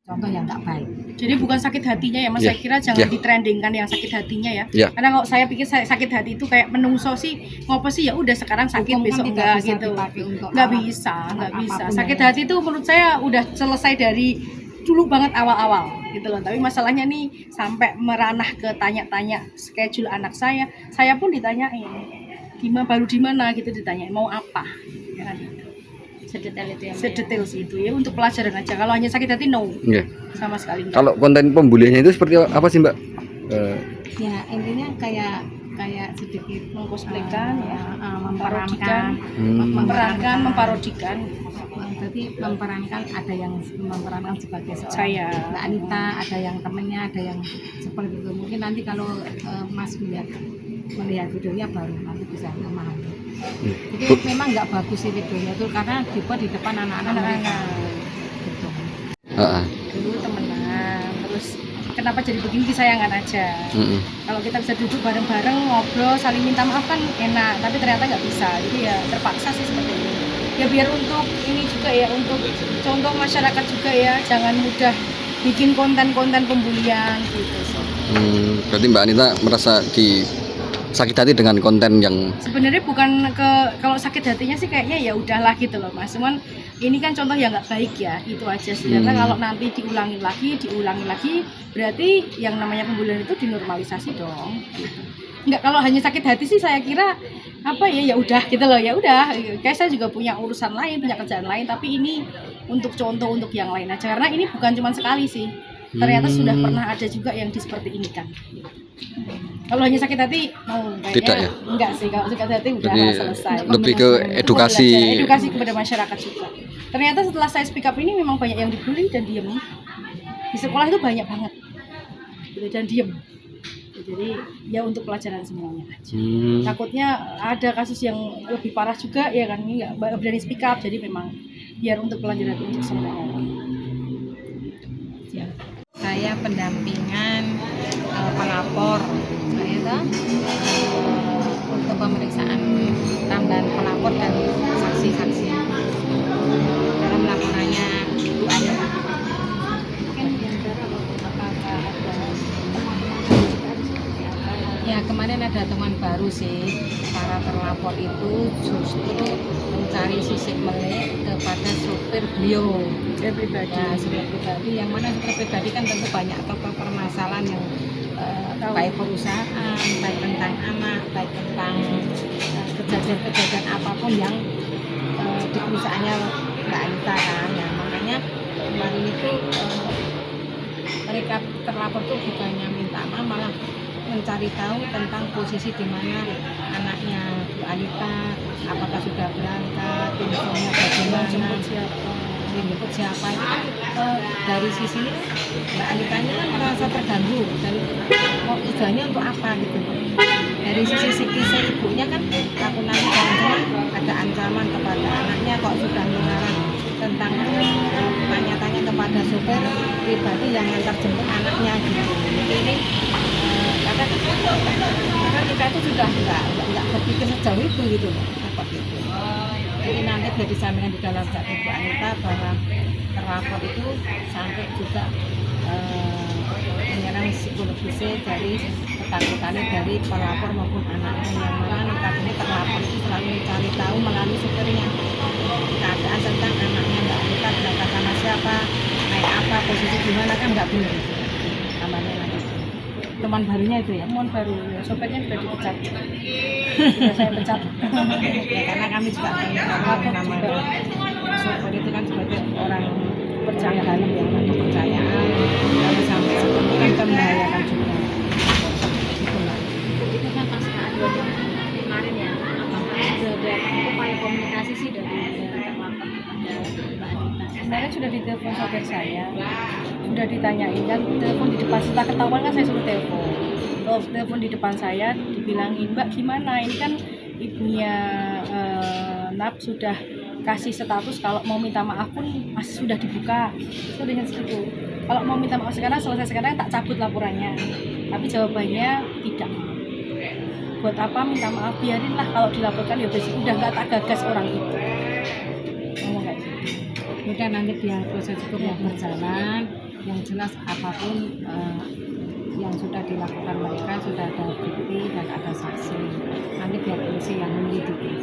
contoh yang nggak baik. Jadi bukan sakit hatinya ya Mas, Yeah. saya kira jangan Yeah. ditrendingkan yang sakit hatinya ya. Yeah. Karena kalau saya pikir sakit hati itu kayak menungso sih, ngopo sih ya udah sekarang sakit Hukum kan besok tidak enggak bisa gitu. dipakai untuk Nggak alat- bisa. apapun Sakit ya. hati itu menurut saya udah selesai dari dulu banget awal-awal gitu loh. Tapi masalahnya nih sampai meranah ke tanya-tanya schedule anak saya pun ditanyain. Baru di mana gitu ditanyain mau apa. Ya kan gitu. Sedetail itu ya. Sedetail itu ya untuk pelajaran aja. Kalau hanya sakit hati no. Yeah. Sama sekali enggak. Kalau konten pembuliannya itu seperti apa sih Mbak? Ya intinya kayak sedikit mengcosplaykan ya, memperankan, memparodikan. Jadi memperankan ada yang memperankan sebagai seorang Saya. Mbak Anita, ada yang temennya, ada yang seperti itu. Mungkin nanti kalau Mas melihat videonya baru nanti bisa memahami. Jadi memang nggak bagus sih videonya itu karena dibuat di depan anak-anak mereka. Gitu. Dulu temenan, terus kenapa jadi begini disayangkan aja. Kalau kita bisa duduk bareng-bareng ngobrol saling minta maaf kan enak, tapi ternyata nggak bisa. Jadi ya terpaksa sih seperti ini. Ya biar untuk ini juga ya, untuk contoh masyarakat juga ya, jangan mudah bikin konten-konten pembulian gitu sih. Berarti Mbak Anita merasa sakit hati dengan konten yang sebenarnya bukan kalau sakit hatinya sih kayaknya ya udahlah gitu loh Mas, cuman ini kan contoh yang nggak baik ya, itu aja sih. Karena kalau nanti diulangi lagi berarti yang namanya pembulian itu dinormalisasi dong gitu. Nggak, kalau hanya sakit hati sih saya kira apa ya udah gitu loh, ya udah kayak saya juga punya urusan lain, punya kerjaan lain, tapi ini untuk contoh untuk yang lain aja, karena ini bukan cuma sekali sih, ternyata sudah pernah ada juga yang seperti ini kan. Kalau hanya sakit hati, tidak ya? Enggak sih, kalau sakit hati udah selesai. Lebih ke edukasi kepada masyarakat juga. Ternyata setelah saya speak up ini memang banyak yang dibully dan diem. Di sekolah itu banyak banget, dan diem. Jadi ya untuk pelajaran semuanya aja. Takutnya ada kasus yang lebih parah juga ya kan, ini nggak berani speak up, jadi memang biar untuk pelajaran untuk semua orang. Saya pendampingan pelapor, saya untuk pemeriksaan tambahan pelapor dan saksi-saksi dalam laporannya Bu Anita. Ya kemarin ada teman baru sih, para terlapor itu justru mencari sisik melek kepada supir beliau. Pribadi. Ya, supir pribadi, yang mana supir pribadi kan tentu banyak permasalahan yang baik perusahaan, baik tentang anak, baik tentang kejadian-kejadian apapun yang di perusahaannya Mbak Anita kan. Ya, makanya kemarin itu mereka terlapor tuh bukannya minta maaf, malah mencari tahu tentang posisi di mana anaknya Bu Anita, apakah sudah berangkat, infonya bagaimana, jemput siapa. Dari sisi Mbak Anita ini kan merasa terganggu dan mau tujuannya untuk apa gitu. Dari sisi psikis ibunya kan takutnya ada ancaman kepada anaknya, kok sudah mengarang tentang tanya-tanya kepada supir pribadi yang antar jemput anaknya gitu. Jadi ini karena kita itu sudah nggak berpikir sejauh itu gitu loh, seperti itu. Jadi nanti sudah disampaikan di dalam chat Bu Anita bahwa terlapor itu sampai juga menyerang psikologisnya dari ketakutannya dari pelapor maupun anaknya, yang mana notabene terlapor itu selalu mencari tahu melalui supirnya keadaan tentang anaknya Mbak Anita berangkat sama siapa, naik apa, posisi di mana, kan nggak benar. Tambahnya lagi teman barunya itu ya, teman baru, sopirnya sudah dipecat. Sudah saya pecat. Ya karena kami juga tahu nama sopir itu kan sebagai orang percaya dalam yang ada kepercayaan, kalau sampai seperti itu kan membahayakan juga. Itu kan pasca adanya kemarin ya, apakah sudah ada upaya komunikasi sih dari terlapor kepada Mbak Anita? Kemarin sudah ditelepon sopir saya, sudah ditanyain kan, telepon di depan, setelah ketahuan kan saya suruh telepon di depan saya, dibilangin Mbak gimana, ini kan ibunya Nap sudah kasih status kalau mau minta maaf pun masih sudah dibuka, itu dengan segitu. Kalau mau minta maaf sekarang, selesai sekarang tak cabut laporannya. Tapi jawabannya tidak. Buat apa minta maaf, biarinlah kalau dilaporkan ya udah nggak tak gagas orang itu. Ngomong kayak gitu. Ini kan nanti biar proses hukum yang berjalan, yang jelas apapun yang sudah dilakukan mereka sudah ada bukti dan ada saksi, nanti biar polisi yang menyelidiki.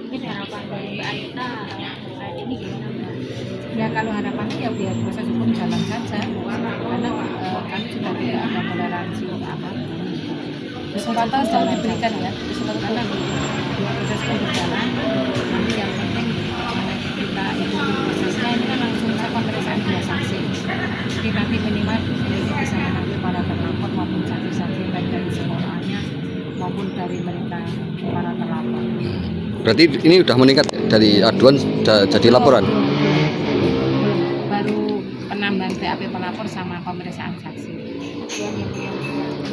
Mungkin harapan dari Mbak Anita saat ini gimana Mbak? Ya kalau harapannya ya biar proses hukum jalan saja, karena kami sudah tidak ada toleransi apapun. Kesempatan selalu diberikan ya. Karena biar proses hukum berjalan, nanti yang penting kita ikuti prosesnya. Ini kan langsung pemeriksaan dua saksi. Jadi nanti minimal ini bisa mengambil para terlapor maupun saksi-saksi baik dari sekolahnya maupun dari mereka para terlapor. Berarti ini udah meningkat ya? Dari aduan sudah jadi laporan.